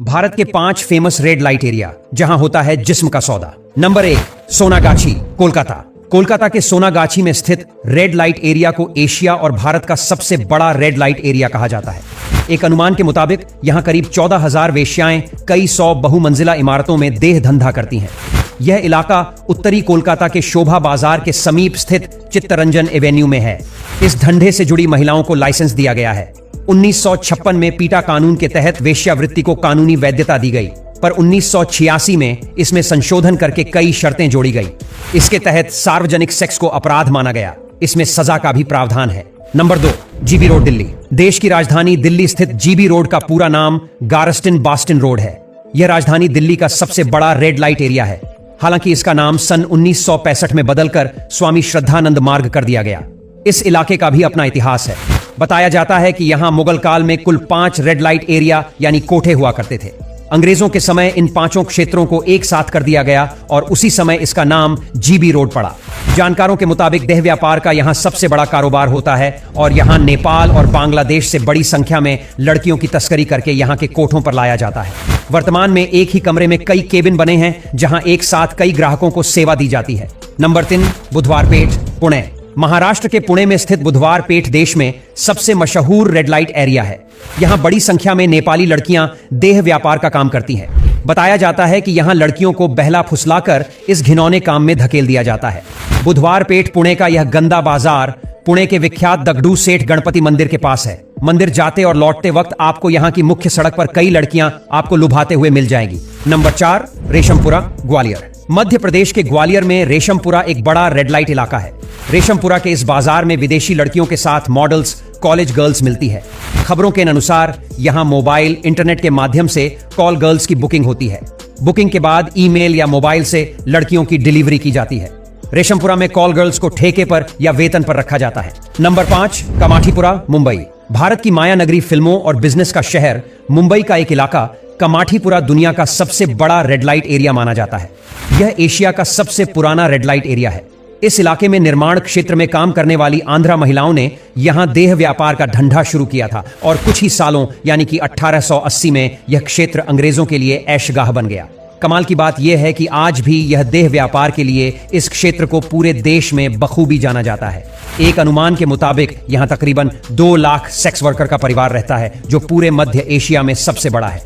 भारत के 5 famous red light area जहां होता है जिस्म का सौदा। नंबर 1, सोनागाछी, कोलकाता। कोलकाता के सोनागाछी में स्थित रेड लाइट एरिया को एशिया और भारत का सबसे बड़ा रेड लाइट एरिया कहा जाता है। एक अनुमान के मुताबिक यहां करीब 14,000 वेश्याएं कई 100 बहुमंजिला इमारतों में देह धंधा करती हैं। यह इलाका उत्तरी कोलकाता के शोभा बाजार के समीप स्थित चित्तरंजन एवेन्यू में है। इस धंधे से जुड़ी महिलाओं को लाइसेंस दिया गया है। 1956 में पीटा कानून के तहत वेश्यावृत्ति को कानूनी वैधता दी गई, पर 1986 में इसमें संशोधन करके कई शर्तें जोड़ी गई। इसके तहत सार्वजनिक सेक्स को अपराध माना गया। इसमें सजा का भी प्रावधान है। Number 2, GB road, Delhi. देश की राजधानी दिल्ली स्थित जीबी रोड का पूरा नाम गारस्टन बास्टन रोड है। यह राजधानी दिल्ली का सबसे बड़ा रेड लाइट एरिया है। हालांकि इसका नाम सन 1965 में बदलकर स्वामी श्रद्धानंद मार्ग कर दिया गया। इस इलाके का भी अपना इतिहास है। बताया जाता है कि यहां मुगल काल में कुल 5 रेड लाइट एरिया यानी कोठे हुआ करते थे। अंग्रेजों के समय इन 5 क्षेत्रों को एक साथ कर दिया गया और उसी समय इसका नाम जीबी रोड पड़ा। जानकारों के मुताबिक देह व्यापार का यहां सबसे बड़ा कारोबार होता है और यहां नेपाल और बांग्लादेश से बड़ी संख्या में लड़कियों की तस्करी करके यहां के कोठों पर लाया जाता है। वर्तमान में एक ही कमरे में कई केबिन बने हैं जहां एक साथ कई ग्राहकों को सेवा दी जाती है। नंबर 3, बुधवारपेट, पुणे। महाराष्ट्र के पुणे में स्थित बुधवारपेट देश में सबसे मशहूर रेड लाइट एरिया है। यहां बड़ी संख्या में नेपाली लड़कियां देह व्यापार का काम करती हैं। बताया जाता है कि यहां लड़कियों को बहला फुसलाकर इस घिनौने काम में धकेल दिया जाता है। बुधवारपेट पुणे का यह गंदा बाजार पुणे के विख्यात दगड़ू सेठ गणपति मंदिर के पास है। मंदिर जाते और लौटते वक्त आपको यहां की मुख्य सड़क पर कई लड़कियां आपको लुभाते हुए मिल जाएंगी। नंबर 4, रेशमपुरा, ग्वालियर। मध्य प्रदेश के ग्वालियर में रेशमपुरा एक बड़ा रेड लाइट इलाका है। रेशमपुरा के इस बाजार में विदेशी लड़कियों के साथ मॉडल्स, कॉलेज गर्ल्स मिलती है। खबरों के अनुसार यहां मोबाइल, इंटरनेट के माध्यम से कॉल गर्ल्स की बुकिंग होती है। बुकिंग के बाद ईमेल या मोबाइल से लड़कियों की डिलीवरी की जाती है। रेशमपुरा में कॉल गर्ल्स को ठेके पर या वेतन पर रखा जाता है। नंबर 5, कमाठीपुरा, मुंबई। भारत की माया नगरी फिल्मों और बिजनेस का शहर मुंबई का एक इलाका कमाठीपुरा दुनिया का सबसे बड़ा रेड लाइट एरिया माना जाता है। यह एशिया का सबसे पुराना रेड लाइट एरिया है। इस इलाके में निर्माण क्षेत्र में काम करने वाली आंध्रा महिलाओं ने यहां देह व्यापार का धंधा शुरू किया था और कुछ ही सालों यानी कि 1880 में यह क्षेत्र अंग्रेजों के लिए ऐशगाह बन गया। कमाल की बात यह है कि आज भी यह देह व्यापार के लिए इस क्षेत्र को पूरे देश में बखूबी जाना जाता है। एक अनुमान के मुताबिक यहां तकरीबन 2 लाख सेक्स वर्कर का परिवार रहता है, जो पूरे मध्य एशिया में सबसे बड़ा है।